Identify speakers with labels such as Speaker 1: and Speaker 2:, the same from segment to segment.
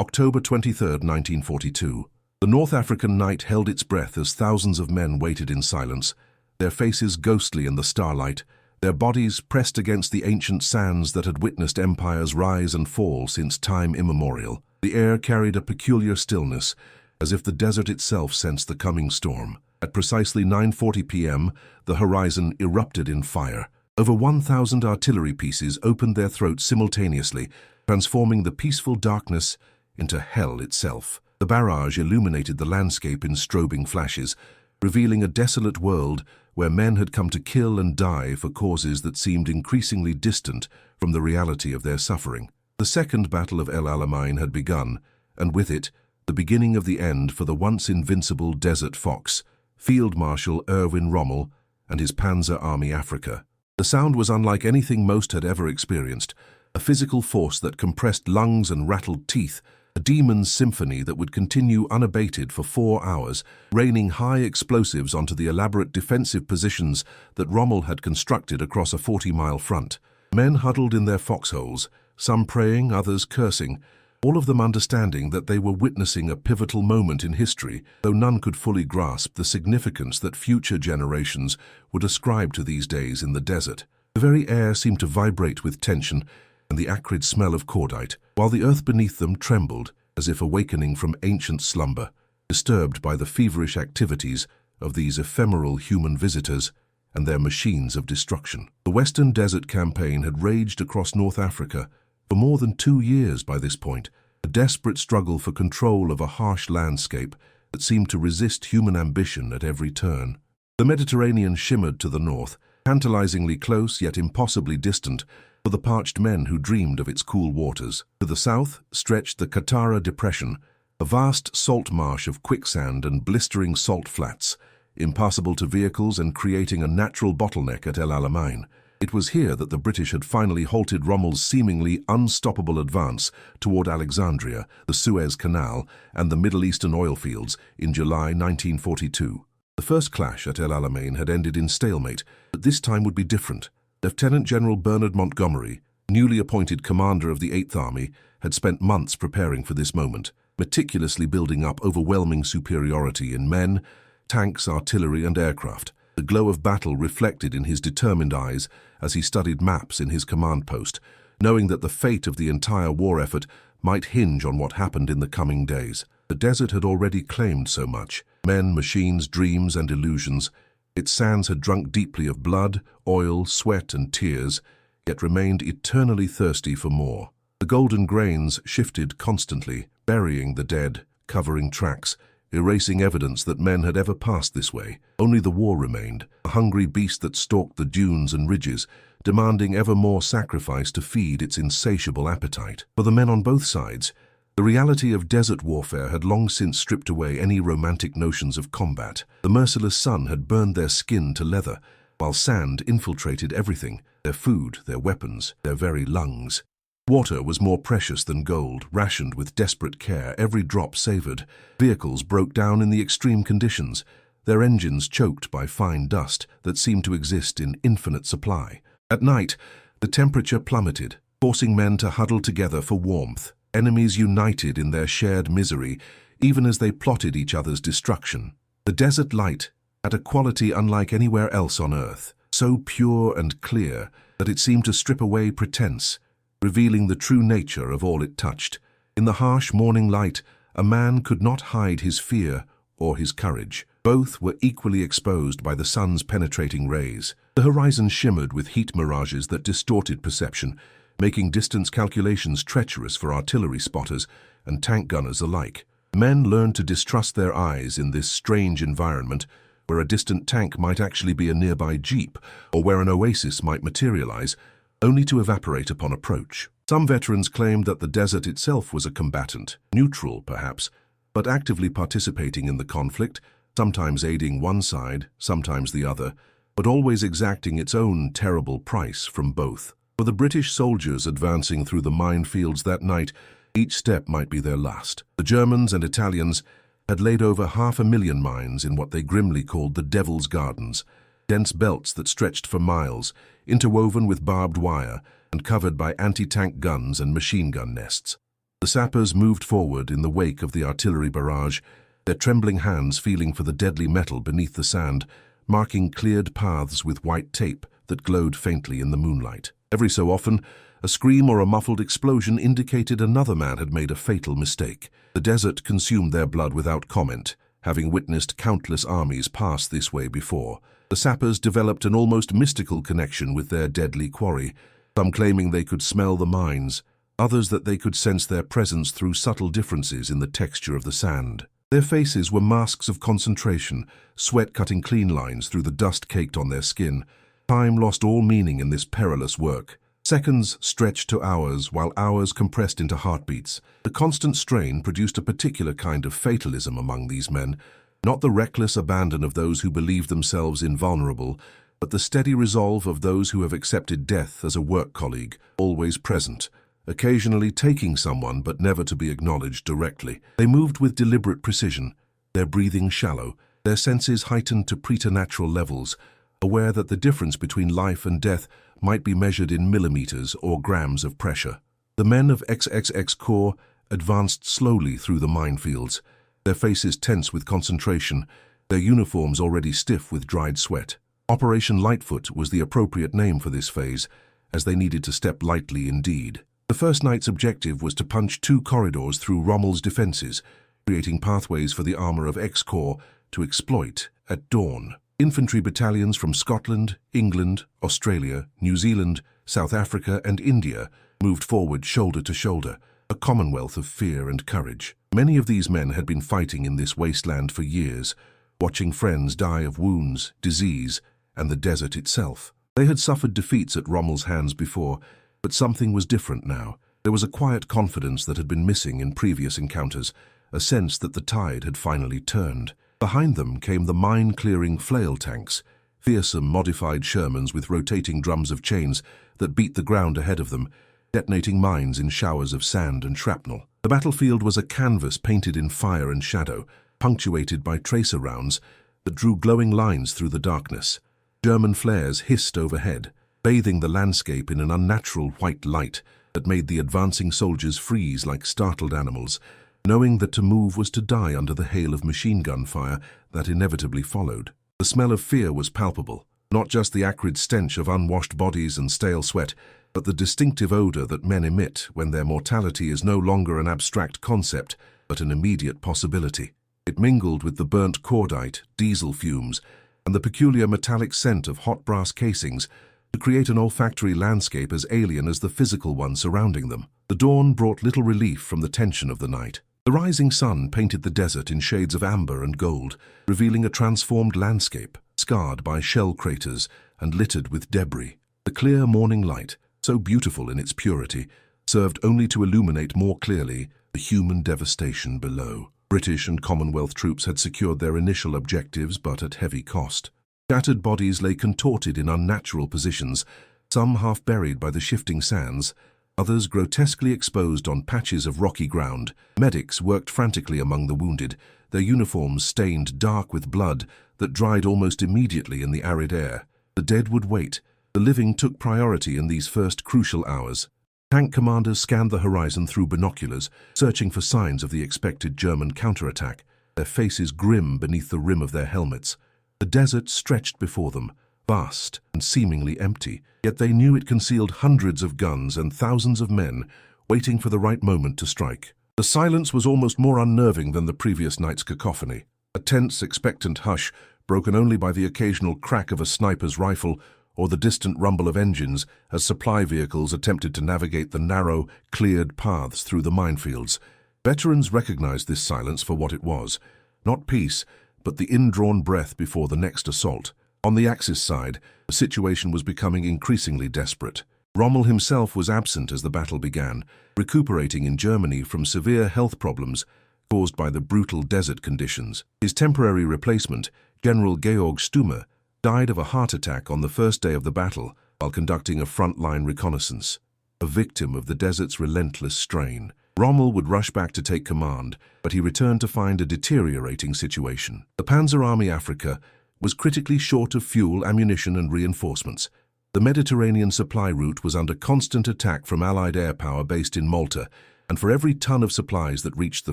Speaker 1: October 23, 1942. The North African night held its breath as thousands of men waited in silence, their faces ghostly in the starlight, their bodies pressed against the ancient sands that had witnessed empires rise and fall since time immemorial. The air carried a peculiar stillness, as if the desert itself sensed the coming storm. At precisely 9:40 p.m., the horizon erupted in fire. Over 1,000 artillery pieces opened their throats simultaneously, transforming the peaceful darkness into hell itself. The barrage illuminated the landscape in strobing flashes, revealing a desolate world where men had come to kill and die for causes that seemed increasingly distant from the reality of their suffering. The Second Battle of El Alamein had begun, and with it, the beginning of the end for the once invincible Desert Fox, Field Marshal Erwin Rommel and his Panzer Army Africa. The sound was unlike anything most had ever experienced, a physical force that compressed lungs and rattled teeth, a demon's symphony that would continue unabated for 4 hours, raining high explosives onto the elaborate defensive positions that Rommel had constructed across a 40-mile front. Men huddled in their foxholes, some praying, others cursing, all of them understanding that they were witnessing a pivotal moment in history, though none could fully grasp the significance that future generations would ascribe to these days in the desert. The very air seemed to vibrate with tension and the acrid smell of cordite, while the earth beneath them trembled as if awakening from ancient slumber, disturbed by the feverish activities of these ephemeral human visitors and their machines of destruction. The Western Desert Campaign had raged across North Africa for more than 2 years by this point, a desperate struggle for control of a harsh landscape that seemed to resist human ambition at every turn. The Mediterranean shimmered to the north, tantalizingly close yet impossibly distant for the parched men who dreamed of its cool waters. To the south stretched the Qattara Depression, a vast salt marsh of quicksand and blistering salt flats, impassable to vehicles and creating a natural bottleneck at El Alamein. It was here that the British had finally halted Rommel's seemingly unstoppable advance toward Alexandria, the Suez Canal, and the Middle Eastern oil fields in July 1942. The first clash at El Alamein had ended in stalemate, but this time would be different. Lieutenant General Bernard Montgomery, newly appointed commander of the 8th Army, had spent months preparing for this moment, meticulously building up overwhelming superiority in men, tanks, artillery, and aircraft. The glow of battle reflected in his determined eyes as he studied maps in his command post, knowing that the fate of the entire war effort might hinge on what happened in the coming days. The desert had already claimed so much. Men, machines, dreams, and illusions. Its sands had drunk deeply of blood, oil, sweat, and tears, yet remained eternally thirsty for more. The golden grains shifted constantly, burying the dead, covering tracks, erasing evidence that men had ever passed this way. Only the war remained, a hungry beast that stalked the dunes and ridges, demanding ever more sacrifice to feed its insatiable appetite. For the men on both sides, the reality of desert warfare had long since stripped away any romantic notions of combat. The merciless sun had burned their skin to leather, while sand infiltrated everything, their food, their weapons, their very lungs. Water was more precious than gold, rationed with desperate care, every drop savored. Vehicles broke down in the extreme conditions, their engines choked by fine dust that seemed to exist in infinite supply. At night, the temperature plummeted, forcing men to huddle together for warmth. Enemies united in their shared misery, even as they plotted each other's destruction. The desert light had a quality unlike anywhere else on earth, so pure and clear that it seemed to strip away pretense, revealing the true nature of all it touched. In the harsh morning light, a man could not hide his fear or his courage. Both were equally exposed by the sun's penetrating rays. The horizon shimmered with heat mirages that distorted perception, making distance calculations treacherous for artillery spotters and tank gunners alike. Men learned to distrust their eyes in this strange environment, where a distant tank might actually be a nearby jeep, or where an oasis might materialize, only to evaporate upon approach. Some veterans claimed that the desert itself was a combatant, neutral perhaps, but actively participating in the conflict, sometimes aiding one side, sometimes the other, but always exacting its own terrible price from both. For the British soldiers advancing through the minefields that night, each step might be their last. The Germans and Italians had laid over 500,000 mines in what they grimly called the Devil's Gardens, dense belts that stretched for miles, interwoven with barbed wire and covered by anti-tank guns and machine gun nests. The sappers moved forward in the wake of the artillery barrage, their trembling hands feeling for the deadly metal beneath the sand, marking cleared paths with white tape that glowed faintly in the moonlight. Every so often, a scream or a muffled explosion indicated another man had made a fatal mistake. The desert consumed their blood without comment, having witnessed countless armies pass this way before. The sappers developed an almost mystical connection with their deadly quarry, some claiming they could smell the mines, others that they could sense their presence through subtle differences in the texture of the sand. Their faces were masks of concentration, sweat cutting clean lines through the dust caked on their skin. Time lost all meaning in this perilous work. Seconds stretched to hours, while hours compressed into heartbeats. The constant strain produced a particular kind of fatalism among these men, not the reckless abandon of those who believe themselves invulnerable, but the steady resolve of those who have accepted death as a work colleague, always present, occasionally taking someone but never to be acknowledged directly. They moved with deliberate precision, their breathing shallow, their senses heightened to preternatural levels, aware that the difference between life and death might be measured in millimeters or grams of pressure. The men of XXX Corps advanced slowly through the minefields, their faces tense with concentration, their uniforms already stiff with dried sweat. Operation Lightfoot was the appropriate name for this phase, as they needed to step lightly indeed. The first night's objective was to punch 2 corridors through Rommel's defenses, creating pathways for the armor of X Corps to exploit at dawn. Infantry battalions from Scotland, England, Australia, New Zealand, South Africa and India moved forward shoulder to shoulder, a commonwealth of fear and courage. Many of these men had been fighting in this wasteland for years, watching friends die of wounds, disease, and the desert itself. They had suffered defeats at Rommel's hands before, but something was different now. There was a quiet confidence that had been missing in previous encounters, a sense that the tide had finally turned. Behind them came the mine-clearing flail tanks, fearsome modified Shermans with rotating drums of chains that beat the ground ahead of them, detonating mines in showers of sand and shrapnel. The battlefield was a canvas painted in fire and shadow, punctuated by tracer rounds that drew glowing lines through the darkness. German flares hissed overhead, bathing the landscape in an unnatural white light that made the advancing soldiers freeze like startled animals, knowing that to move was to die under the hail of machine gun fire that inevitably followed. The smell of fear was palpable, not just the acrid stench of unwashed bodies and stale sweat, but the distinctive odor that men emit when their mortality is no longer an abstract concept, but an immediate possibility. It mingled with the burnt cordite, diesel fumes, and the peculiar metallic scent of hot brass casings to create an olfactory landscape as alien as the physical one surrounding them. The dawn brought little relief from the tension of the night. The rising sun painted the desert in shades of amber and gold, revealing a transformed landscape, scarred by shell craters and littered with debris. The clear morning light, so beautiful in its purity, served only to illuminate more clearly the human devastation below. British and Commonwealth troops had secured their initial objectives, but at heavy cost. Shattered bodies lay contorted in unnatural positions, some half buried by the shifting sands, others grotesquely exposed on patches of rocky ground. Medics worked frantically among the wounded, their uniforms stained dark with blood that dried almost immediately in the arid air. The dead would wait. The living took priority in these first crucial hours. Tank commanders scanned the horizon through binoculars, searching for signs of the expected German counterattack, their faces grim beneath the rim of their helmets. The desert stretched before them, vast and seemingly empty, yet they knew it concealed hundreds of guns and thousands of men waiting for the right moment to strike. The silence was almost more unnerving than the previous night's cacophony, a tense, expectant hush broken only by the occasional crack of a sniper's rifle or the distant rumble of engines as supply vehicles attempted to navigate the narrow, cleared paths through the minefields. Veterans recognized this silence for what it was, not peace, but the indrawn breath before the next assault. On the Axis side, the situation was becoming increasingly desperate. Rommel himself was absent as the battle began, recuperating in Germany from severe health problems caused by the brutal desert conditions. His temporary replacement, General Georg Stumme, died of a heart attack on the first day of the battle while conducting a front-line reconnaissance, a victim of the desert's relentless strain. Rommel would rush back to take command, but he returned to find a deteriorating situation. The Panzer Army Africa was critically short of fuel, ammunition and reinforcements. The Mediterranean supply route was under constant attack from Allied air power based in Malta, and for every ton of supplies that reached the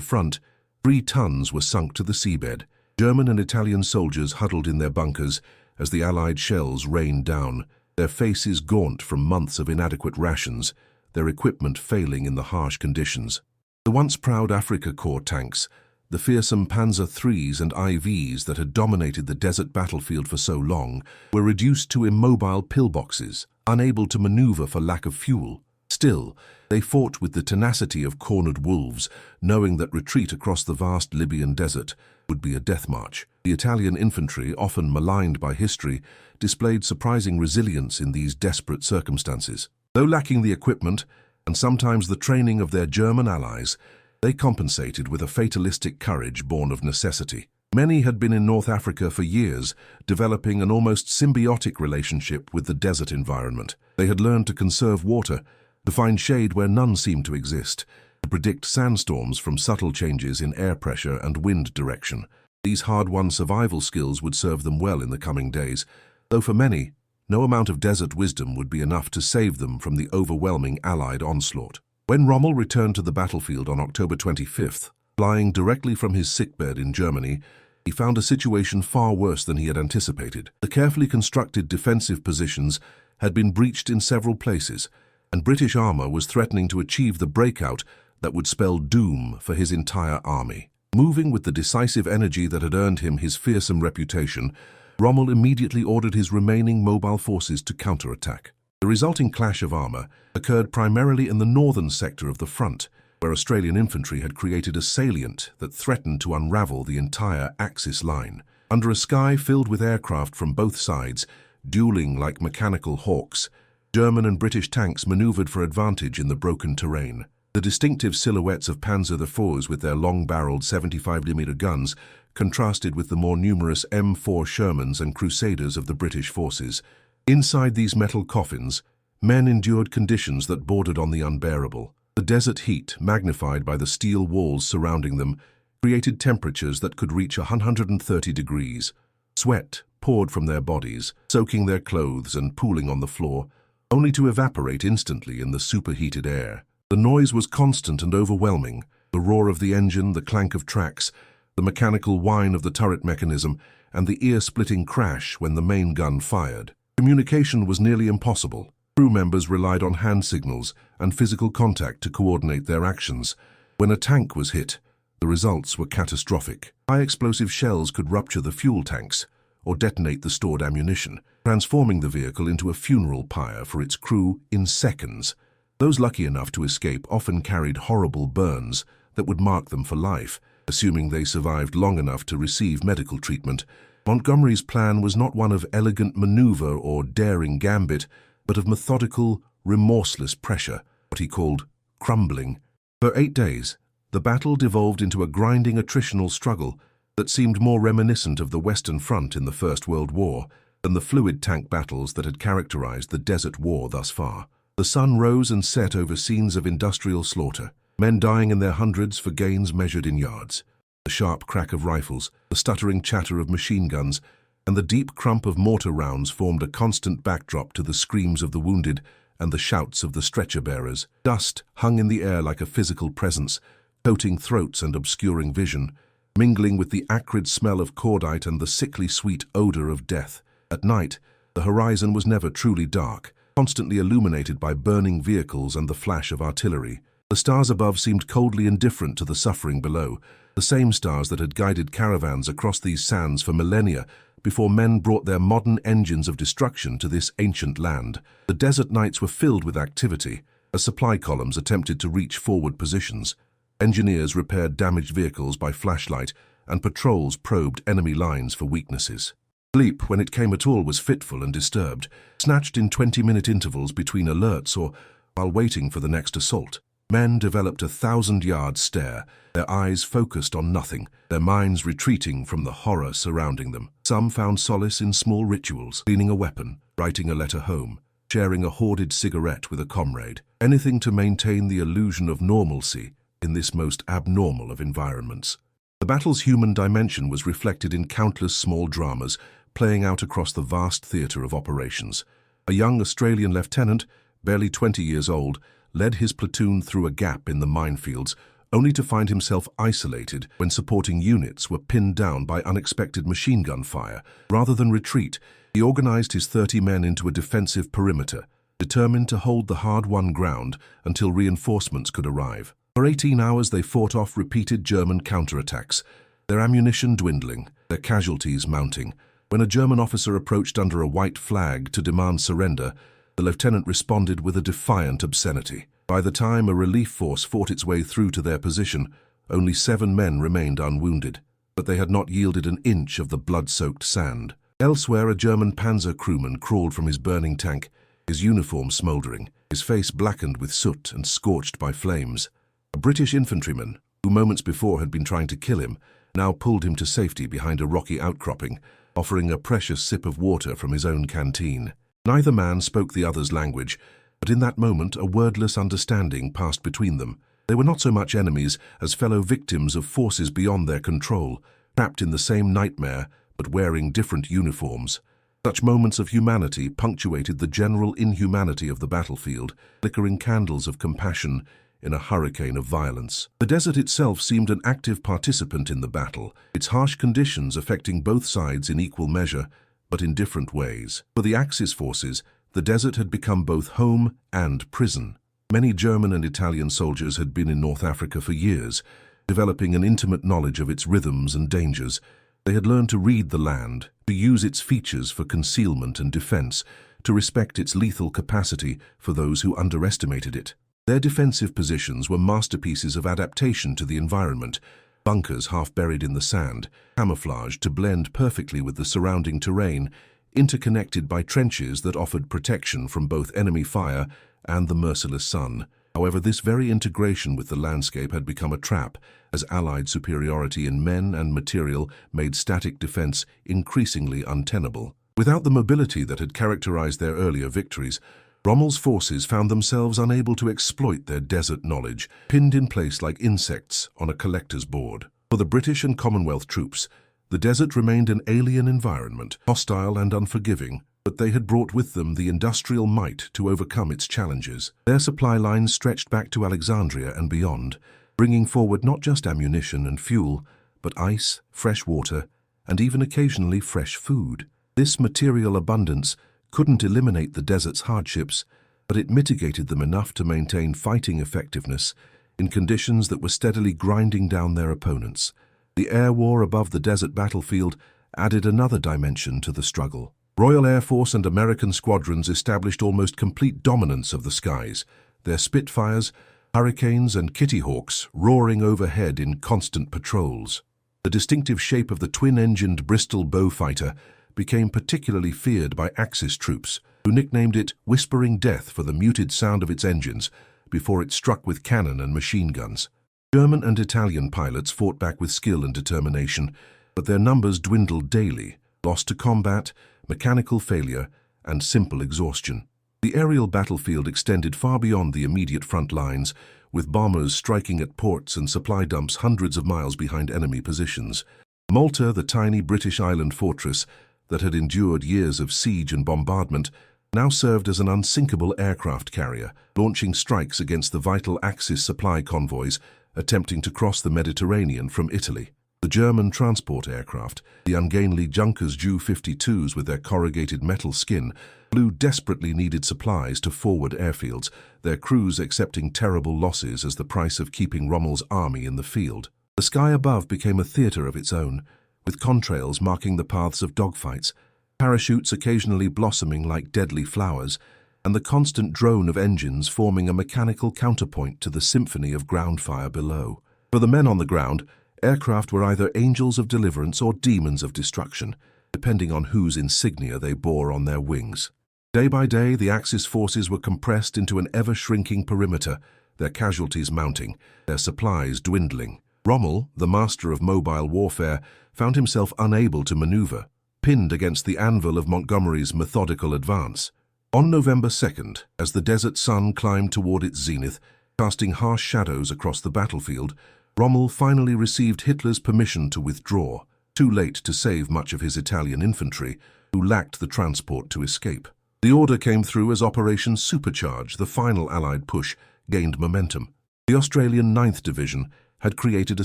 Speaker 1: front, 3 tons were sunk to the seabed. German and Italian soldiers huddled in their bunkers as the Allied shells rained down, their faces gaunt from months of inadequate rations, their equipment failing in the harsh conditions. The once proud Afrika Korps tanks, the fearsome Panzer IIIs and IVs that had dominated the desert battlefield for so long, were reduced to immobile pillboxes, unable to maneuver for lack of fuel. Still, they fought with the tenacity of cornered wolves, knowing that retreat across the vast Libyan desert would be a death march. The Italian infantry, often maligned by history, displayed surprising resilience in these desperate circumstances. Though lacking the equipment, and sometimes the training of their German allies, they compensated with a fatalistic courage born of necessity. Many had been in North Africa for years, developing an almost symbiotic relationship with the desert environment. They had learned to conserve water, to find shade where none seemed to exist, to predict sandstorms from subtle changes in air pressure and wind direction. These hard-won survival skills would serve them well in the coming days, though for many, no amount of desert wisdom would be enough to save them from the overwhelming Allied onslaught. When Rommel returned to the battlefield on October 25th, flying directly from his sickbed in Germany, he found a situation far worse than he had anticipated. The carefully constructed defensive positions had been breached in several places, and British armor was threatening to achieve the breakout that would spell doom for his entire army. Moving with the decisive energy that had earned him his fearsome reputation, Rommel immediately ordered his remaining mobile forces to counterattack. The resulting clash of armor occurred primarily in the northern sector of the front, where Australian infantry had created a salient that threatened to unravel the entire Axis line. Under a sky filled with aircraft from both sides, dueling like mechanical hawks, German and British tanks maneuvered for advantage in the broken terrain. The distinctive silhouettes of Panzer IVs with their long-barreled 75mm guns contrasted with the more numerous M4 Shermans and Crusaders of the British forces. Inside these metal coffins, men endured conditions that bordered on the unbearable. The desert heat, magnified by the steel walls surrounding them, created temperatures that could reach 130 degrees. Sweat poured from their bodies, soaking their clothes and pooling on the floor, only to evaporate instantly in the superheated air. The noise was constant and overwhelming, the roar of the engine, the clank of tracks, the mechanical whine of the turret mechanism, and the ear-splitting crash when the main gun fired. Communication was nearly impossible. Crew members relied on hand signals and physical contact to coordinate their actions. When a tank was hit, the results were catastrophic. High-explosive shells could rupture the fuel tanks or detonate the stored ammunition, transforming the vehicle into a funeral pyre for its crew in seconds. Those lucky enough to escape often carried horrible burns that would mark them for life, assuming they survived long enough to receive medical treatment. Montgomery's plan was not one of elegant maneuver or daring gambit, but of methodical, remorseless pressure, what he called crumbling. For 8 days, the battle devolved into a grinding attritional struggle that seemed more reminiscent of the Western Front in the First World War than the fluid tank battles that had characterized the Desert War thus far. The sun rose and set over scenes of industrial slaughter, men dying in their hundreds for gains measured in yards. The sharp crack of rifles, the stuttering chatter of machine guns, and the deep crump of mortar rounds formed a constant backdrop to the screams of the wounded and the shouts of the stretcher-bearers. Dust hung in the air like a physical presence, coating throats and obscuring vision, mingling with the acrid smell of cordite and the sickly sweet odor of death. At night, the horizon was never truly dark, constantly illuminated by burning vehicles and the flash of artillery. The stars above seemed coldly indifferent to the suffering below, the same stars that had guided caravans across these sands for millennia before men brought their modern engines of destruction to this ancient land. The desert nights were filled with activity, as supply columns attempted to reach forward positions. Engineers repaired damaged vehicles by flashlight, and patrols probed enemy lines for weaknesses. Sleep, when it came at all, was fitful and disturbed, snatched in 20-minute intervals between alerts or while waiting for the next assault. Men developed a 1,000-yard stare, their eyes focused on nothing, their minds retreating from the horror surrounding them. Some found solace in small rituals, cleaning a weapon, writing a letter home, sharing a hoarded cigarette with a comrade, anything to maintain the illusion of normalcy in this most abnormal of environments. The battle's human dimension was reflected in countless small dramas playing out across the vast theatre of operations. A young Australian lieutenant, barely 20 years old, led his platoon through a gap in the minefields, only to find himself isolated when supporting units were pinned down by unexpected machine gun fire. Rather than retreat, he organized his 30 men into a defensive perimeter, determined to hold the hard-won ground until reinforcements could arrive. For 18 hours they fought off repeated German counterattacks, their ammunition dwindling, their casualties mounting. When a German officer approached under a white flag to demand surrender, the lieutenant responded with a defiant obscenity. By the time a relief force fought its way through to their position, only 7 men remained unwounded, but they had not yielded an inch of the blood-soaked sand. Elsewhere, a German panzer crewman crawled from his burning tank, his uniform smouldering, his face blackened with soot and scorched by flames. A British infantryman, who moments before had been trying to kill him, now pulled him to safety behind a rocky outcropping, offering a precious sip of water from his own canteen. Neither man spoke the other's language, but in that moment a wordless understanding passed between them. They were not so much enemies as fellow victims of forces beyond their control, trapped in the same nightmare but wearing different uniforms. Such moments of humanity punctuated the general inhumanity of the battlefield, flickering candles of compassion in a hurricane of violence. The desert itself seemed an active participant in the battle, its harsh conditions affecting both sides in equal measure, but in different ways. For the Axis forces, the desert had become both home and prison. Many German and Italian soldiers had been in North Africa for years, developing an intimate knowledge of its rhythms and dangers. They had learned to read the land, to use its features for concealment and defense, to respect its lethal capacity for those who underestimated it. Their defensive positions were masterpieces of adaptation to the environment, bunkers half buried in the sand, camouflaged to blend perfectly with the surrounding terrain, interconnected by trenches that offered protection from both enemy fire and the merciless sun. However, this very integration with the landscape had become a trap, as Allied superiority in men and material made static defense increasingly untenable. Without the mobility that had characterized their earlier victories, Rommel's forces found themselves unable to exploit their desert knowledge, pinned in place like insects on a collector's board. For the British and Commonwealth troops, the desert remained an alien environment, hostile and unforgiving, but they had brought with them the industrial might to overcome its challenges. Their supply lines stretched back to Alexandria and beyond, bringing forward not just ammunition and fuel, but ice, fresh water, and even occasionally fresh food. This material abundance couldn't eliminate the desert's hardships, but it mitigated them enough to maintain fighting effectiveness in conditions that were steadily grinding down their opponents. The air war above the desert battlefield added another dimension to the struggle. Royal Air Force and American squadrons established almost complete dominance of the skies, their Spitfires, Hurricanes and Kitty Hawks roaring overhead in constant patrols. The distinctive shape of the twin-engined Bristol Beaufighter became particularly feared by Axis troops, who nicknamed it Whispering Death for the muted sound of its engines before it struck with cannon and machine guns. German and Italian pilots fought back with skill and determination, but their numbers dwindled daily, lost to combat, mechanical failure, and simple exhaustion. The aerial battlefield extended far beyond the immediate front lines, with bombers striking at ports and supply dumps hundreds of miles behind enemy positions. Malta, the tiny British island fortress that had endured years of siege and bombardment, now served as an unsinkable aircraft carrier, launching strikes against the vital Axis supply convoys attempting to cross the Mediterranean from Italy. The German transport aircraft, the ungainly Junkers Ju-52s with their corrugated metal skin, flew desperately needed supplies to forward airfields, their crews accepting terrible losses as the price of keeping Rommel's army in the field. The sky above became a theater of its own, with contrails marking the paths of dogfights, parachutes occasionally blossoming like deadly flowers, and the constant drone of engines forming a mechanical counterpoint to the symphony of ground fire below. For the men on the ground, aircraft were either angels of deliverance or demons of destruction, depending on whose insignia they bore on their wings. Day by day, the Axis forces were compressed into an ever-shrinking perimeter, their casualties mounting, their supplies dwindling. Rommel, the master of mobile warfare, found himself unable to maneuver, pinned against the anvil of Montgomery's methodical advance. On November 2nd, as the desert sun climbed toward its zenith, casting harsh shadows across the battlefield, Rommel finally received Hitler's permission to withdraw, too late to save much of his Italian infantry, who lacked the transport to escape. The order came through as Operation Supercharge, the final Allied push, gained momentum. The Australian 9th Division had created a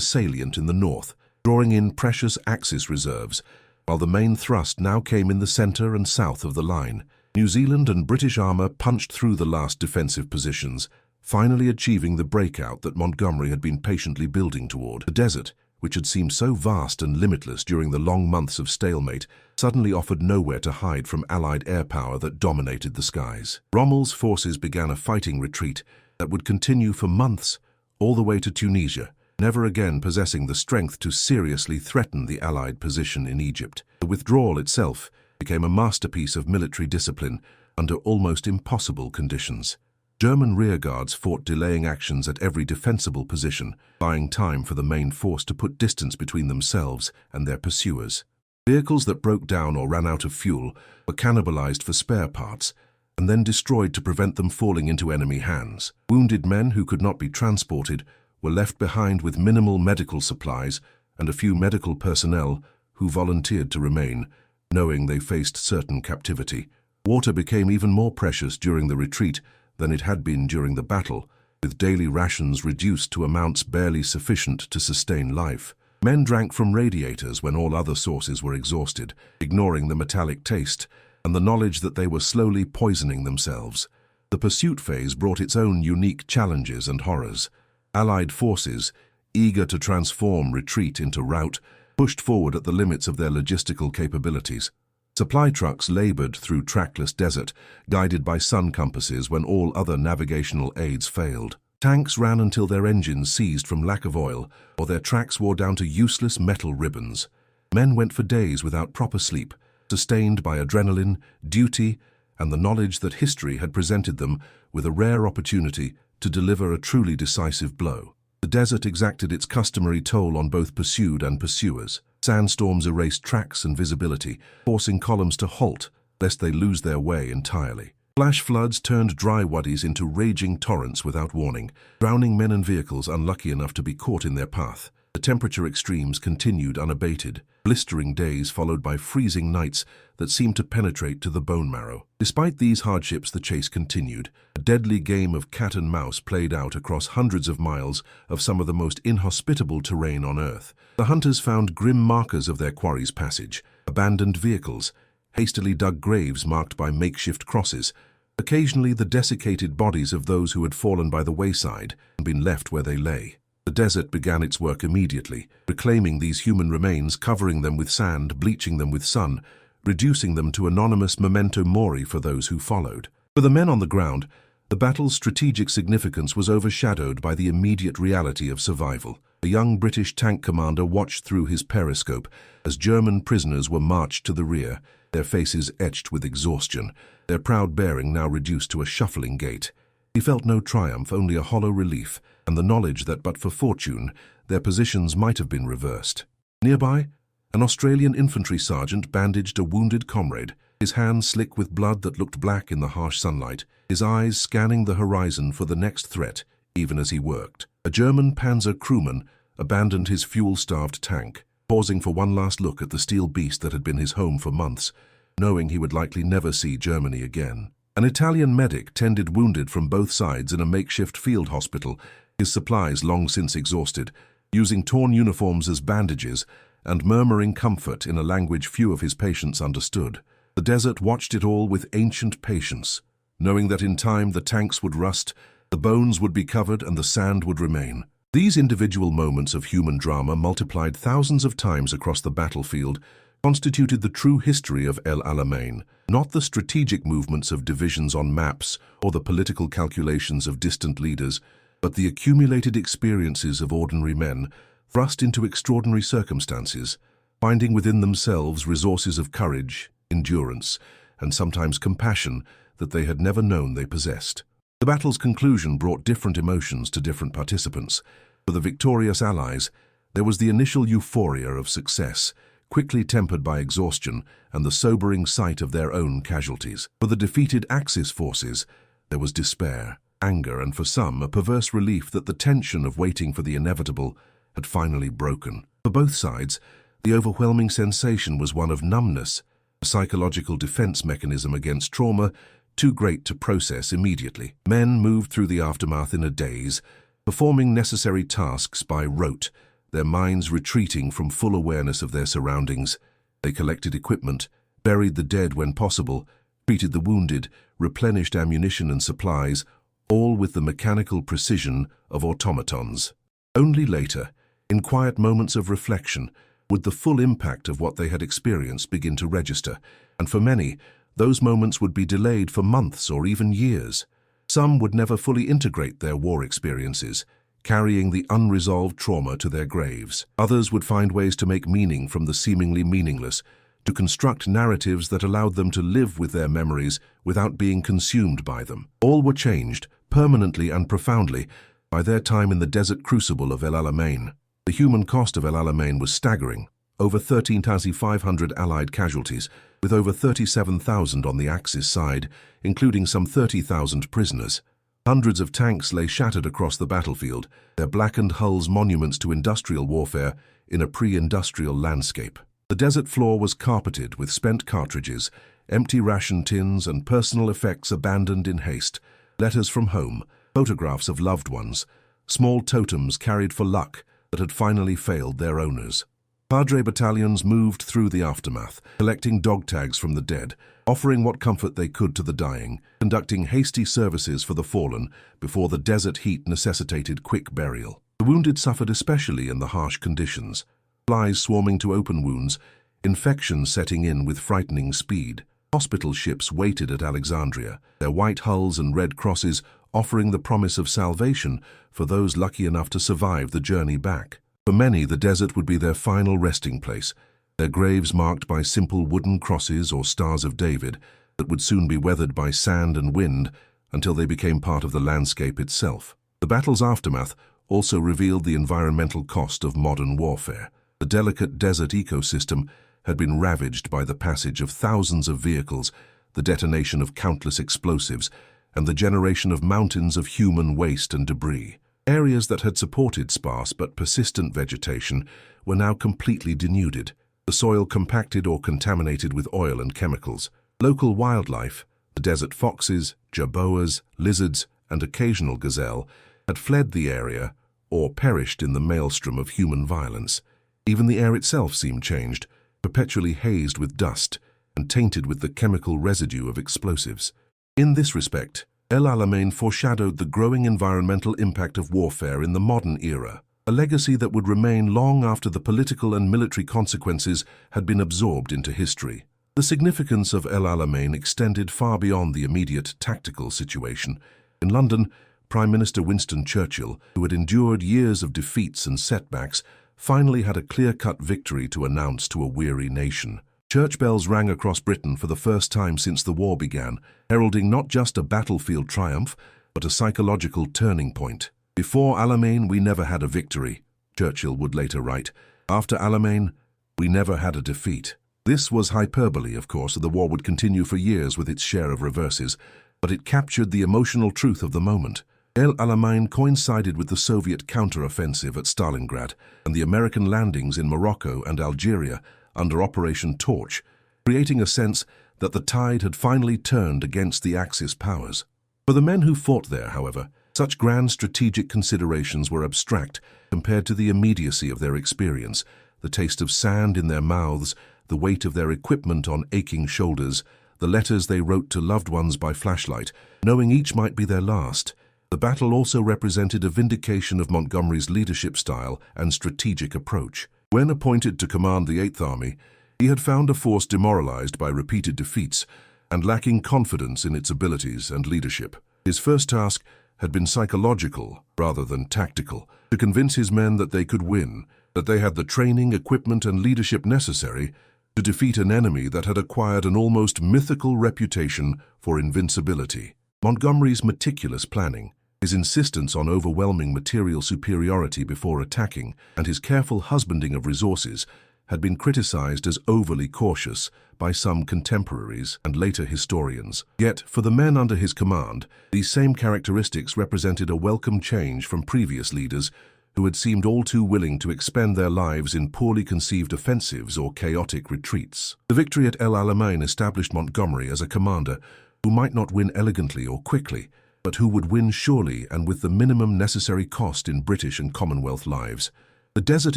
Speaker 1: salient in the north, drawing in precious Axis reserves, while the main thrust now came in the centre and south of the line. New Zealand and British armour punched through the last defensive positions, finally achieving the breakout that Montgomery had been patiently building toward. The desert, which had seemed so vast and limitless during the long months of stalemate, suddenly offered nowhere to hide from Allied air power that dominated the skies. Rommel's forces began a fighting retreat that would continue for months, all the way to Tunisia, never again possessing the strength to seriously threaten the Allied position in Egypt. The withdrawal itself became a masterpiece of military discipline under almost impossible conditions. German rearguards fought delaying actions at every defensible position, buying time for the main force to put distance between themselves and their pursuers. Vehicles that broke down or ran out of fuel were cannibalized for spare parts and then destroyed to prevent them falling into enemy hands. Wounded men who could not be transported were left behind with minimal medical supplies and a few medical personnel who volunteered to remain, knowing they faced certain captivity. Water became even more precious during the retreat than it had been during the battle, with daily rations reduced to amounts barely sufficient to sustain life. Men drank from radiators when all other sources were exhausted, ignoring the metallic taste and the knowledge that they were slowly poisoning themselves. The pursuit phase brought its own unique challenges and horrors. Allied forces, eager to transform retreat into rout, pushed forward at the limits of their logistical capabilities. Supply trucks labored through trackless desert, guided by sun compasses when all other navigational aids failed. Tanks ran until their engines seized from lack of oil, or their tracks wore down to useless metal ribbons. Men went for days without proper sleep, sustained by adrenaline, duty, and the knowledge that history had presented them with a rare opportunity to deliver a truly decisive blow. The desert exacted its customary toll on both pursued and pursuers. Sandstorms erased tracks and visibility, forcing columns to halt lest they lose their way entirely. Flash floods turned dry waddies into raging torrents without warning, drowning men and vehicles unlucky enough to be caught in their path. The temperature extremes continued unabated, blistering days followed by freezing nights that seemed to penetrate to the bone marrow. Despite these hardships, the chase continued. A deadly game of cat and mouse played out across hundreds of miles of some of the most inhospitable terrain on Earth. The hunters found grim markers of their quarry's passage, abandoned vehicles, hastily dug graves marked by makeshift crosses, occasionally the desiccated bodies of those who had fallen by the wayside and been left where they lay. The desert began its work immediately, reclaiming these human remains, covering them with sand, bleaching them with sun, reducing them to anonymous memento mori for those who followed. For the men on the ground, the battle's strategic significance was overshadowed by the immediate reality of survival. A young British tank commander watched through his periscope as German prisoners were marched to the rear, their faces etched with exhaustion, their proud bearing now reduced to a shuffling gait. He felt no triumph, only a hollow relief, and the knowledge that but for fortune, their positions might have been reversed. Nearby, an Australian infantry sergeant bandaged a wounded comrade, his hands slick with blood that looked black in the harsh sunlight, his eyes scanning the horizon for the next threat, even as he worked. A German panzer crewman abandoned his fuel-starved tank, pausing for one last look at the steel beast that had been his home for months, knowing he would likely never see Germany again. An Italian medic tended wounded from both sides in a makeshift field hospital, his supplies long since exhausted, using torn uniforms as bandages and murmuring comfort in a language few of his patients understood. The desert watched it all with ancient patience, knowing that in time the tanks would rust, the bones would be covered, and the sand would remain. These individual moments of human drama, multiplied thousands of times across the battlefield, constituted the true history of El Alamein, not the strategic movements of divisions on maps or the political calculations of distant leaders, but the accumulated experiences of ordinary men thrust into extraordinary circumstances, finding within themselves resources of courage, endurance, and sometimes compassion that they had never known they possessed. The battle's conclusion brought different emotions to different participants. For the victorious Allies, there was the initial euphoria of success, quickly tempered by exhaustion and the sobering sight of their own casualties. For the defeated Axis forces, there was despair, anger, and for some, a perverse relief that the tension of waiting for the inevitable had finally broken. For both sides, the overwhelming sensation was one of numbness, a psychological defense mechanism against trauma too great to process immediately. Men moved through the aftermath in a daze, performing necessary tasks by rote, their minds retreating from full awareness of their surroundings. They collected equipment, buried the dead when possible, treated the wounded, replenished ammunition and supplies, all with the mechanical precision of automatons. Only later, in quiet moments of reflection, would the full impact of what they had experienced begin to register, and for many, those moments would be delayed for months or even years. Some would never fully integrate their war experiences, carrying the unresolved trauma to their graves. Others would find ways to make meaning from the seemingly meaningless, to construct narratives that allowed them to live with their memories without being consumed by them. All were changed, permanently and profoundly, by their time in the desert crucible of El Alamein. The human cost of El Alamein was staggering. Over 13,500 Allied casualties, with over 37,000 on the Axis side, including some 30,000 prisoners. Hundreds of tanks lay shattered across the battlefield, their blackened hulls monuments to industrial warfare in a pre-industrial landscape. The desert floor was carpeted with spent cartridges, empty ration tins and personal effects abandoned in haste, letters from home, photographs of loved ones, small totems carried for luck that had finally failed their owners. Padre battalions moved through the aftermath, collecting dog tags from the dead, offering what comfort they could to the dying, conducting hasty services for the fallen before the desert heat necessitated quick burial. The wounded suffered especially in the harsh conditions. Flies swarming to open wounds, infection setting in with frightening speed. Hospital ships waited at Alexandria, their white hulls and red crosses offering the promise of salvation for those lucky enough to survive the journey back. For many, the desert would be their final resting place, their graves marked by simple wooden crosses or stars of David that would soon be weathered by sand and wind until they became part of the landscape itself. The battle's aftermath also revealed the environmental cost of modern warfare. The delicate desert ecosystem had been ravaged by the passage of thousands of vehicles, the detonation of countless explosives, and the generation of mountains of human waste and debris. Areas that had supported sparse but persistent vegetation were now completely denuded, the soil compacted or contaminated with oil and chemicals. Local wildlife, the desert foxes, jerboas, lizards, and occasional gazelle, had fled the area or perished in the maelstrom of human violence. Even the air itself seemed changed, perpetually hazed with dust and tainted with the chemical residue of explosives. In this respect, El Alamein foreshadowed the growing environmental impact of warfare in the modern era, a legacy that would remain long after the political and military consequences had been absorbed into history. The significance of El Alamein extended far beyond the immediate tactical situation. In London, Prime Minister Winston Churchill, who had endured years of defeats and setbacks, finally had a clear-cut victory to announce to a weary nation. Church bells rang across Britain for the first time since the war began, heralding not just a battlefield triumph, but a psychological turning point. "Before Alamein, we never had a victory," Churchill would later write. "After Alamein, we never had a defeat." This was hyperbole, of course. The war would continue for years with its share of reverses, but it captured the emotional truth of the moment. El Alamein coincided with the Soviet counter-offensive at Stalingrad and the American landings in Morocco and Algeria under Operation Torch, creating a sense that the tide had finally turned against the Axis powers. For the men who fought there, however, such grand strategic considerations were abstract compared to the immediacy of their experience, the taste of sand in their mouths, the weight of their equipment on aching shoulders, the letters they wrote to loved ones by flashlight, knowing each might be their last. The battle also represented a vindication of Montgomery's leadership style and strategic approach. When appointed to command the Eighth Army, he had found a force demoralized by repeated defeats and lacking confidence in its abilities and leadership. His first task had been psychological rather than tactical, to convince his men that they could win, that they had the training, equipment, and leadership necessary to defeat an enemy that had acquired an almost mythical reputation for invincibility. Montgomery's meticulous planning, his insistence on overwhelming material superiority before attacking, and his careful husbanding of resources had been criticized as overly cautious by some contemporaries and later historians. Yet, for the men under his command, these same characteristics represented a welcome change from previous leaders who had seemed all too willing to expend their lives in poorly conceived offensives or chaotic retreats. The victory at El Alamein established Montgomery as a commander who might not win elegantly or quickly, but who would win surely and with the minimum necessary cost in British and Commonwealth lives. The desert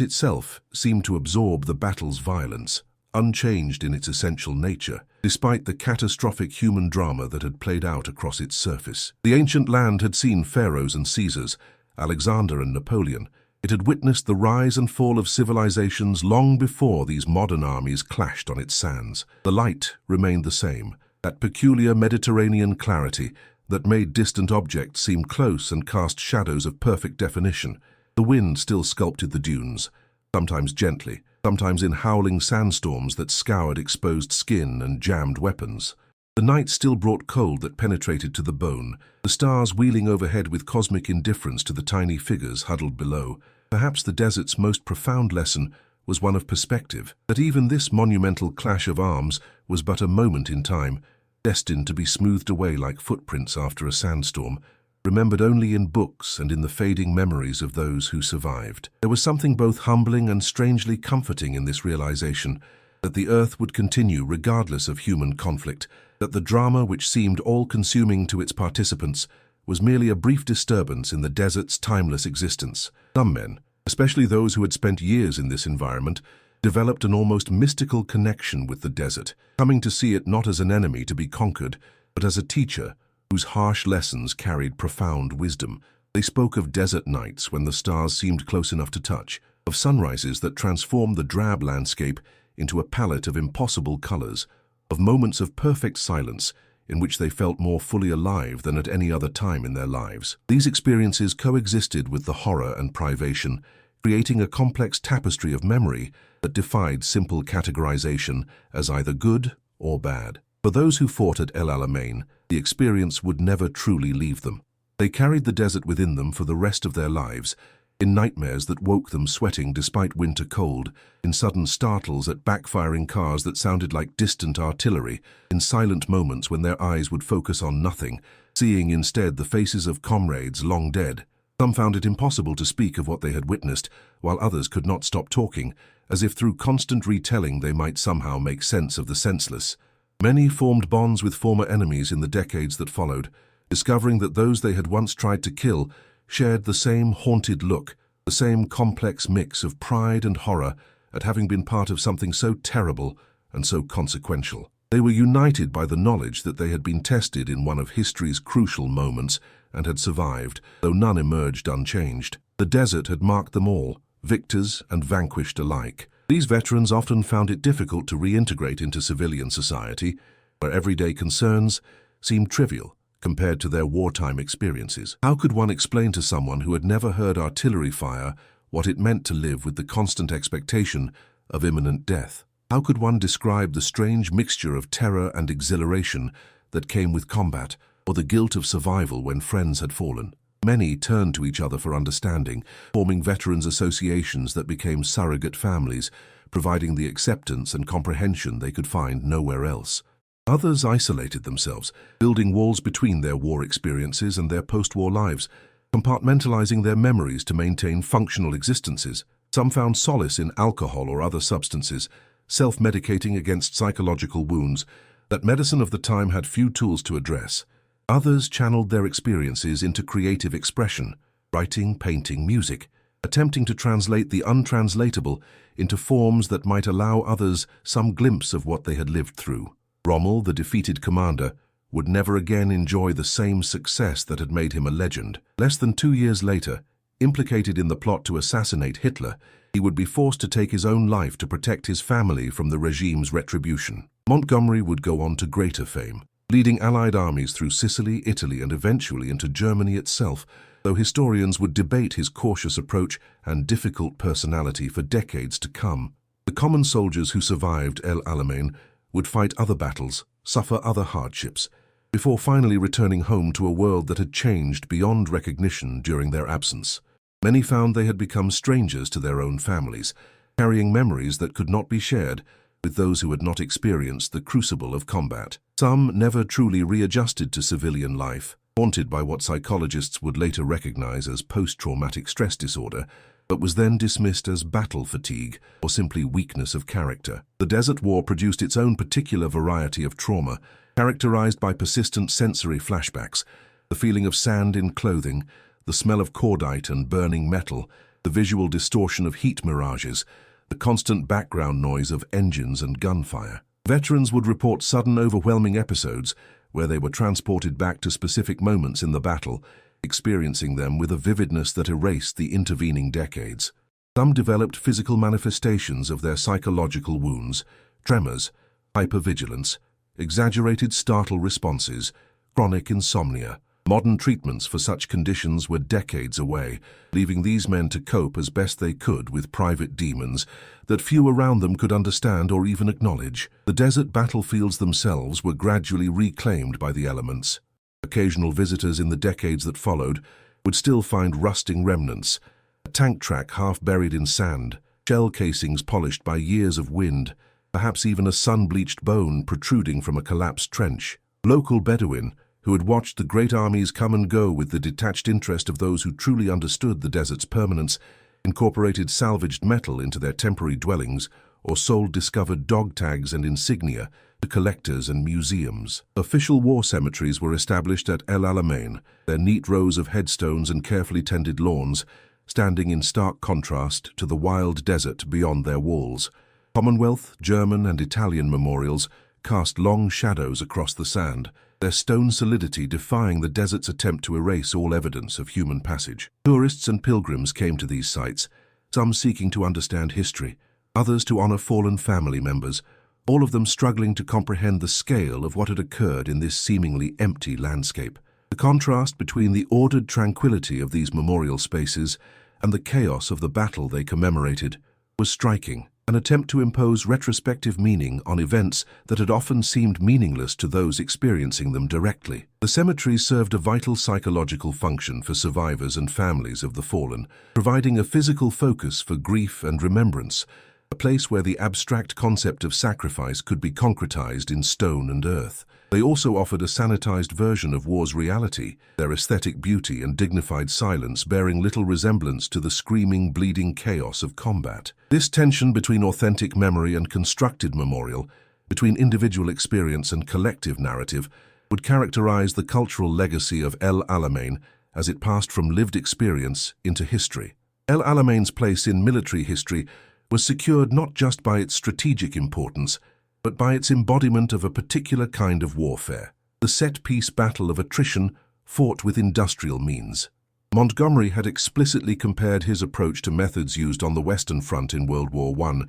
Speaker 1: itself seemed to absorb the battle's violence, unchanged in its essential nature, despite the catastrophic human drama that had played out across its surface. The ancient land had seen pharaohs and Caesars, Alexander and Napoleon. It had witnessed the rise and fall of civilizations long before these modern armies clashed on its sands. The light remained the same, that peculiar Mediterranean clarity that made distant objects seem close and cast shadows of perfect definition. The wind still sculpted the dunes, sometimes gently, sometimes in howling sandstorms that scoured exposed skin and jammed weapons. The night still brought cold that penetrated to the bone, the stars wheeling overhead with cosmic indifference to the tiny figures huddled below. Perhaps the desert's most profound lesson was one of perspective, that even this monumental clash of arms was but a moment in time, destined to be smoothed away like footprints after a sandstorm, remembered only in books and in the fading memories of those who survived. There was something both humbling and strangely comforting in this realization, that the earth would continue regardless of human conflict, that the drama which seemed all-consuming to its participants was merely a brief disturbance in the desert's timeless existence. Some men, especially those who had spent years in this environment, developed an almost mystical connection with the desert, coming to see it not as an enemy to be conquered, but as a teacher whose harsh lessons carried profound wisdom. They spoke of desert nights when the stars seemed close enough to touch, of sunrises that transformed the drab landscape into a palette of impossible colors, of moments of perfect silence in which they felt more fully alive than at any other time in their lives. These experiences coexisted with the horror and privation, creating a complex tapestry of memory that defied simple categorization as either good or bad. For those who fought at El Alamein, the experience would never truly leave them. They carried the desert within them for the rest of their lives, in nightmares that woke them sweating despite winter cold, in sudden startles at backfiring cars that sounded like distant artillery, in silent moments when their eyes would focus on nothing, seeing instead the faces of comrades long dead. Some found it impossible to speak of what they had witnessed, while others could not stop talking, as if through constant retelling they might somehow make sense of the senseless. Many formed bonds with former enemies in the decades that followed, discovering that those they had once tried to kill shared the same haunted look, the same complex mix of pride and horror at having been part of something so terrible and so consequential. They were united by the knowledge that they had been tested in one of history's crucial moments and had survived, though none emerged unchanged. The desert had marked them all, victors and vanquished alike. These veterans often found it difficult to reintegrate into civilian society, where everyday concerns seemed trivial compared to their wartime experiences. How could one explain to someone who had never heard artillery fire what it meant to live with the constant expectation of imminent death? How could one describe the strange mixture of terror and exhilaration that came with combat, or the guilt of survival when friends had fallen? Many turned to each other for understanding, forming veterans' associations that became surrogate families, providing the acceptance and comprehension they could find nowhere else. Others isolated themselves, building walls between their war experiences and their post-war lives, compartmentalizing their memories to maintain functional existences. Some found solace in alcohol or other substances, self-medicating against psychological wounds that medicine of the time had few tools to address. Others channeled their experiences into creative expression, writing, painting, music, attempting to translate the untranslatable into forms that might allow others some glimpse of what they had lived through. Rommel, the defeated commander, would never again enjoy the same success that had made him a legend. Less than 2 years later, implicated in the plot to assassinate Hitler, he would be forced to take his own life to protect his family from the regime's retribution. Montgomery would go on to greater fame, leading Allied armies through Sicily, Italy, and eventually into Germany itself, though historians would debate his cautious approach and difficult personality for decades to come. The common soldiers who survived El Alamein would fight other battles, suffer other hardships, before finally returning home to a world that had changed beyond recognition during their absence. Many found they had become strangers to their own families, carrying memories that could not be shared with those who had not experienced the crucible of combat. Some never truly readjusted to civilian life, haunted by what psychologists would later recognize as post-traumatic stress disorder, but was then dismissed as battle fatigue or simply weakness of character. The Desert War produced its own particular variety of trauma, characterized by persistent sensory flashbacks, the feeling of sand in clothing, the smell of cordite and burning metal, the visual distortion of heat mirages, the constant background noise of engines and gunfire. Veterans would report sudden, overwhelming episodes where they were transported back to specific moments in the battle, experiencing them with a vividness that erased the intervening decades. Some developed physical manifestations of their psychological wounds: tremors, hypervigilance, exaggerated startle responses, chronic insomnia. Modern treatments for such conditions were decades away, leaving these men to cope as best they could with private demons that few around them could understand or even acknowledge. The desert battlefields themselves were gradually reclaimed by the elements. Occasional visitors in the decades that followed would still find rusting remnants, a tank track half buried in sand, shell casings polished by years of wind, perhaps even a sun-bleached bone protruding from a collapsed trench. Local Bedouin, who had watched the great armies come and go with the detached interest of those who truly understood the desert's permanence, incorporated salvaged metal into their temporary dwellings or sold discovered dog tags and insignia to collectors and museums. Official war cemeteries were established at El Alamein, their neat rows of headstones and carefully tended lawns standing in stark contrast to the wild desert beyond their walls. Commonwealth, German and Italian memorials cast long shadows across the sand, their stone solidity defying the desert's attempt to erase all evidence of human passage. Tourists and pilgrims came to these sites, some seeking to understand history, others to honor fallen family members, all of them struggling to comprehend the scale of what had occurred in this seemingly empty landscape. The contrast between the ordered tranquility of these memorial spaces and the chaos of the battle they commemorated was striking. An attempt to impose retrospective meaning on events that had often seemed meaningless to those experiencing them directly. The cemeteries served a vital psychological function for survivors and families of the fallen, providing a physical focus for grief and remembrance, a place where the abstract concept of sacrifice could be concretized in stone and earth. They also offered a sanitized version of war's reality, their aesthetic beauty and dignified silence bearing little resemblance to the screaming, bleeding chaos of combat. This tension between authentic memory and constructed memorial, between individual experience and collective narrative, would characterize the cultural legacy of El Alamein as it passed from lived experience into history. El Alamein's place in military history was secured not just by its strategic importance, but by its embodiment of a particular kind of warfare, the set-piece battle of attrition fought with industrial means. Montgomery had explicitly compared his approach to methods used on the Western Front in World War I,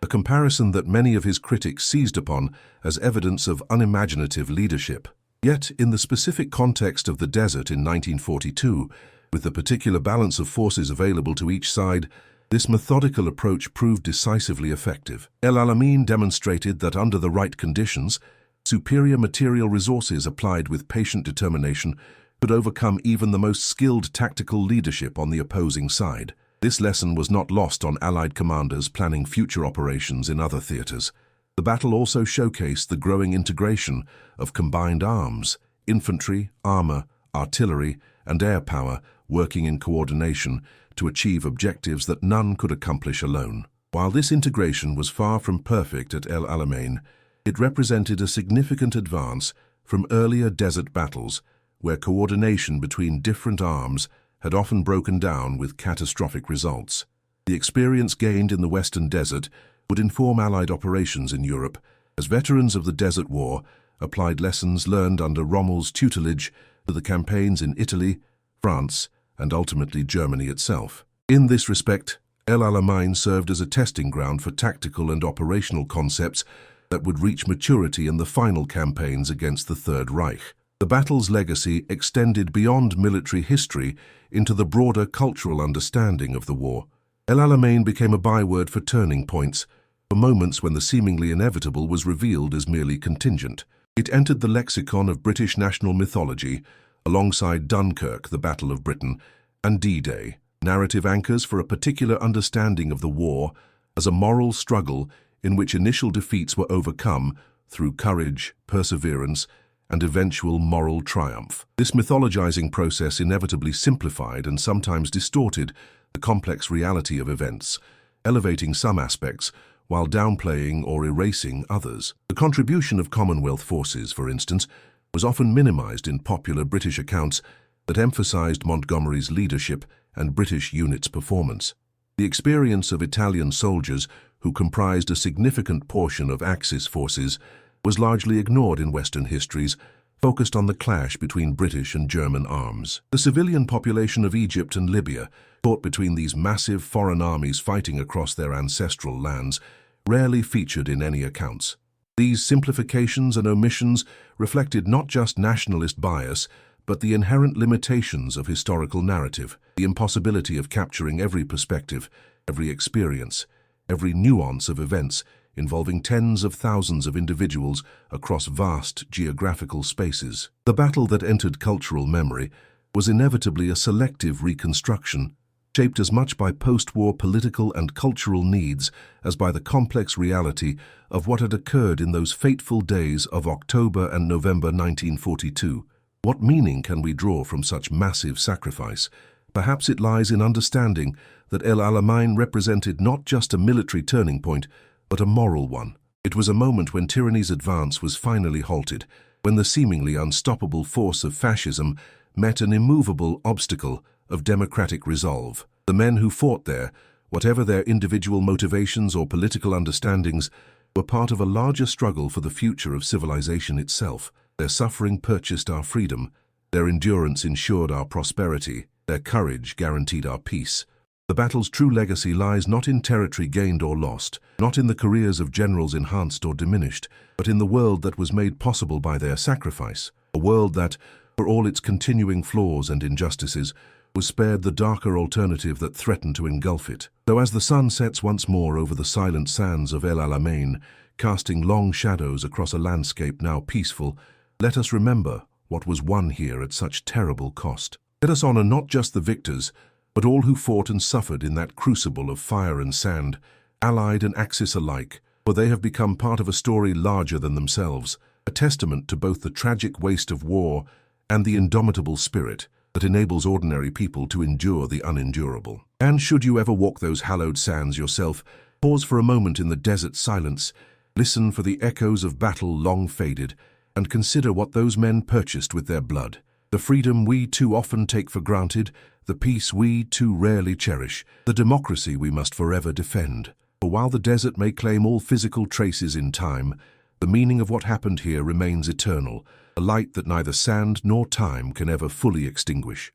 Speaker 1: a comparison that many of his critics seized upon as evidence of unimaginative leadership. Yet, in the specific context of the desert in 1942, with the particular balance of forces available to each side, this methodical approach proved decisively effective. El Alamein demonstrated that under the right conditions, superior material resources applied with patient determination could overcome even the most skilled tactical leadership on the opposing side. This lesson was not lost on Allied commanders planning future operations in other theaters. The battle also showcased the growing integration of combined arms, infantry, armor, artillery, and air power working in coordination to achieve objectives that none could accomplish alone. While this integration was far from perfect at El Alamein, it represented a significant advance from earlier desert battles where coordination between different arms had often broken down with catastrophic results. The experience gained in the Western Desert would inform Allied operations in Europe, as veterans of the Desert War applied lessons learned under Rommel's tutelage to the campaigns in Italy, France, and ultimately Germany itself. In this respect, El Alamein served as a testing ground for tactical and operational concepts that would reach maturity in the final campaigns against the Third Reich. The battle's legacy extended beyond military history into the broader cultural understanding of the war. El Alamein became a byword for turning points, for moments when the seemingly inevitable was revealed as merely contingent. It entered the lexicon of British national mythology, alongside Dunkirk, the Battle of Britain, and D-Day, narrative anchors for a particular understanding of the war as a moral struggle in which initial defeats were overcome through courage, perseverance, and eventual moral triumph. This mythologizing process inevitably simplified and sometimes distorted the complex reality of events, elevating some aspects while downplaying or erasing others. The contribution of Commonwealth forces, for instance, was often minimized in popular British accounts that emphasized Montgomery's leadership and British units' performance. The experience of Italian soldiers, who comprised a significant portion of Axis forces, was largely ignored in Western histories, focused on the clash between British and German arms. The civilian population of Egypt and Libya, caught between these massive foreign armies fighting across their ancestral lands, rarely featured in any accounts. These simplifications and omissions reflected not just nationalist bias, but the inherent limitations of historical narrative, the impossibility of capturing every perspective, every experience, every nuance of events involving tens of thousands of individuals across vast geographical spaces. The battle that entered cultural memory was inevitably a selective reconstruction, shaped as much by post-war political and cultural needs as by the complex reality of what had occurred in those fateful days of October and November 1942. What meaning can we draw from such massive sacrifice? Perhaps it lies in understanding that El Alamein represented not just a military turning point, but a moral one. It was a moment when tyranny's advance was finally halted, when the seemingly unstoppable force of fascism met an immovable obstacle of democratic resolve. The men who fought there, whatever their individual motivations or political understandings, were part of a larger struggle for the future of civilization itself. Their suffering purchased our freedom, their endurance ensured our prosperity, their courage guaranteed our peace. The battle's true legacy lies not in territory gained or lost, not in the careers of generals enhanced or diminished, but in the world that was made possible by their sacrifice, a world that, for all its continuing flaws and injustices, was spared the darker alternative that threatened to engulf it. So as the sun sets once more over the silent sands of El Alamein, casting long shadows across a landscape now peaceful, let us remember what was won here at such terrible cost. Let us honor not just the victors, but all who fought and suffered in that crucible of fire and sand, Allied and Axis alike, for they have become part of a story larger than themselves, a testament to both the tragic waste of war and the indomitable spirit that enables ordinary people to endure the unendurable. And should you ever walk those hallowed sands yourself, pause for a moment in the desert silence, listen for the echoes of battle long faded, and consider what those men purchased with their blood. The freedom we too often take for granted, the peace we too rarely cherish, the democracy we must forever defend. For while the desert may claim all physical traces in time, the meaning of what happened here remains eternal, a light that neither sand nor time can ever fully extinguish.